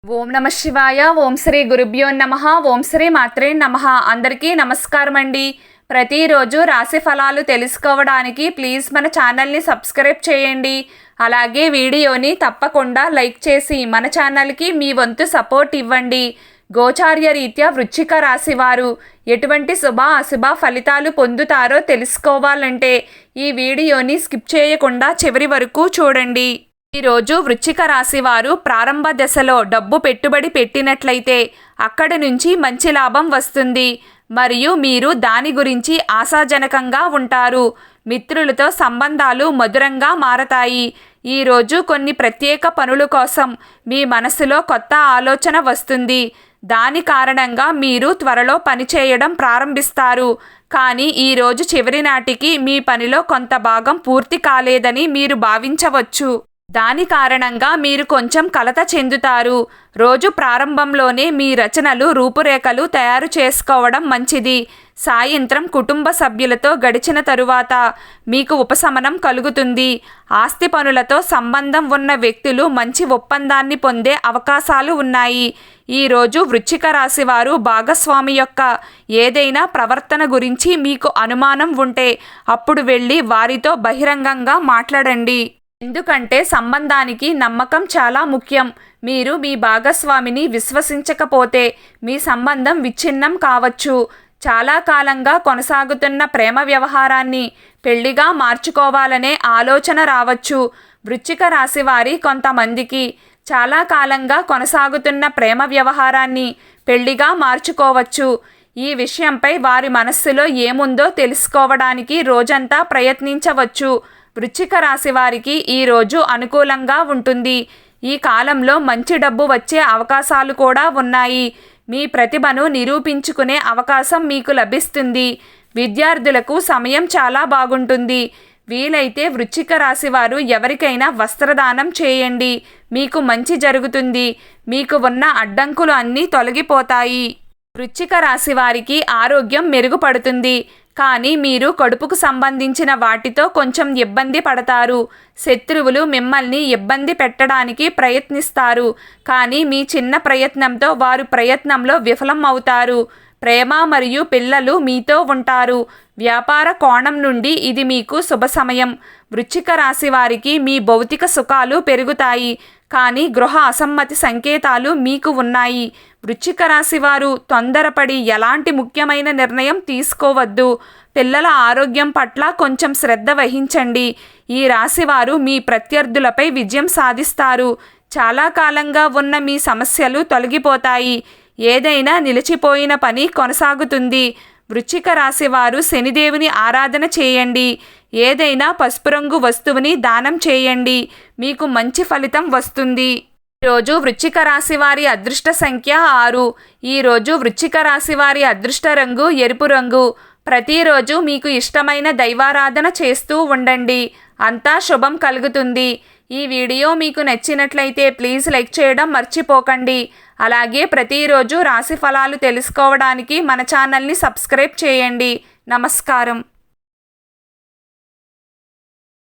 ఓం నమ శివాయ. ఓం శ్రీ గురుభ్యో నమః. ఓం శ్రీ మాత్రే నమః. అందరికీ నమస్కారం అండి. ప్రతిరోజు రాశి ఫలాలు తెలుసుకోవడానికి ప్లీజ్ మన ఛానల్ని సబ్స్క్రైబ్ చేయండి. అలాగే వీడియోని తప్పకుండా లైక్ చేసి మన ఛానల్కి మీ వంతు సపోర్ట్ ఇవ్వండి. గోచార్య రీత్యా వృశ్చిక రాశి వారు ఎటువంటి శుభ అశుభ ఫలితాలు పొందుతారో తెలుసుకోవాలంటే ఈ వీడియోని స్కిప్ చేయకుండా చివరి వరకు చూడండి. ఈరోజు వృశ్చిక రాశి వారు ప్రారంభ దశలో డబ్బు పెట్టుబడి పెట్టినట్లయితే అక్కడి నుంచి మంచి లాభం వస్తుంది మరియు మీరు దాని గురించి ఆశాజనకంగా ఉంటారు. మిత్రులతో సంబంధాలు మధురంగా మారతాయి. ఈరోజు కొన్ని ప్రత్యేక పనుల కోసం మీ మనసులో కొత్త ఆలోచన వస్తుంది. దాని కారణంగా మీరు త్వరలో పనిచేయడం ప్రారంభిస్తారు. కానీ ఈరోజు చివరి నాటికి మీ పనిలో కొంత భాగం పూర్తి కాలేదని మీరు భావించవచ్చు. దాని కారణంగా మీరు కొంచెం కలత చెందుతారు. రోజు ప్రారంభంలోనే మీ రచనలు రూపురేఖలు తయారు చేసుకోవడం మంచిది. సాయంత్రం కుటుంబ సభ్యులతో గడిచిన తరువాత మీకు ఉపశమనం కలుగుతుంది. ఆస్తి పనులతో సంబంధం ఉన్న వ్యక్తులు మంచి ఒప్పందాన్ని పొందే అవకాశాలు ఉన్నాయి. ఈరోజు వృశ్చిక రాశి వారు భాగస్వామి యొక్క ఏదైనా ప్రవర్తన గురించి మీకు అనుమానం ఉంటే అప్పుడు వెళ్ళి వారితో బహిరంగంగా మాట్లాడండి. ఎందుకంటే సంబంధానికి నమ్మకం చాలా ముఖ్యం. మీరు మీ భాగస్వామిని విశ్వసించకపోతే మీ సంబంధం విచ్ఛిన్నం కావచ్చు. చాలా కాలంగా కొనసాగుతున్న ప్రేమ వ్యవహారాన్ని పెళ్లిగా మార్చుకోవాలనే ఆలోచన రావచ్చు. వృశ్చిక రాశి వారి కొంతమందికి చాలా కాలంగా కొనసాగుతున్న ప్రేమ వ్యవహారాన్ని పెళ్లిగా మార్చుకోవచ్చు. ఈ విషయంపై వారి మనస్సులో ఏముందో తెలుసుకోవడానికి రోజంతా ప్రయత్నించవచ్చు. వృశ్చిక రాశి వారికి ఈరోజు అనుకూలంగా ఉంటుంది. ఈ కాలంలో మంచి డబ్బు వచ్చే అవకాశాలు కూడా ఉన్నాయి. మీ ప్రతిభను నిరూపించుకునే అవకాశం మీకు లభిస్తుంది. విద్యార్థులకు సమయం చాలా బాగుంటుంది. వీలైతే వృశ్చిక రాశి వారు ఎవరికైనా వస్త్రదానం చేయండి. మీకు మంచి జరుగుతుంది. మీకు ఉన్న అడ్డంకులు అన్నీ తొలగిపోతాయి. వృశ్చిక రాశి వారికి ఆరోగ్యం మెరుగుపడుతుంది. కానీ మీరు కడుపుకు సంబంధించిన వాటితో కొంచెం ఇబ్బంది పడతారు. శత్రువులు మిమ్మల్ని ఇబ్బంది పెట్టడానికి ప్రయత్నిస్తారు. కానీ మీ చిన్న ప్రయత్నంతో వారు ప్రయత్నంలో విఫలం అవుతారు. ప్రేమ మరియు పిల్లలు మీతో ఉంటారు. వ్యాపార కోణం నుండి ఇది మీకు శుభ సమయం. వృశ్చిక రాశి వారికి మీ భౌతిక సుఖాలు పెరుగుతాయి. కానీ గృహ అసమ్మతి సంకేతాలు మీకు ఉన్నాయి. వృశ్చిక రాశి వారు తొందరపడి ఎలాంటి ముఖ్యమైన నిర్ణయం తీసుకోవద్దు. పిల్లల ఆరోగ్యం పట్ల కొంచెం శ్రద్ధ వహించండి. ఈ రాశివారు మీ ప్రత్యర్థులపై విజయం సాధిస్తారు. చాలా కాలంగా ఉన్న మీ సమస్యలు తొలగిపోతాయి. ఏదైనా నిలిచిపోయిన పని కొనసాగుతుంది. వృశ్చిక రాశి వారు శనిదేవుని ఆరాధన చేయండి. ఏదైనా పసుపు రంగు వస్తువుని దానం చేయండి. మీకు మంచి ఫలితం వస్తుంది. ఈరోజు వృశ్చిక రాశి వారి అదృష్ట సంఖ్య 6. ఈరోజు వృశ్చిక రాశి వారి అదృష్ట రంగు ఎరుపు రంగు. ప్రతిరోజు మీకు ఇష్టమైన దైవారాధన చేస్తూ ఉండండి. అంతా శుభం కలుగుతుంది. ఈ వీడియో మీకు నచ్చినట్లయితే ప్లీజ్ లైక్ చేయడం మర్చిపోకండి. అలాగే ప్రతిరోజు రాశి ఫలాలు తెలుసుకోవడానికి మన ఛానల్ని సబ్స్క్రైబ్ చేయండి. నమస్కారం.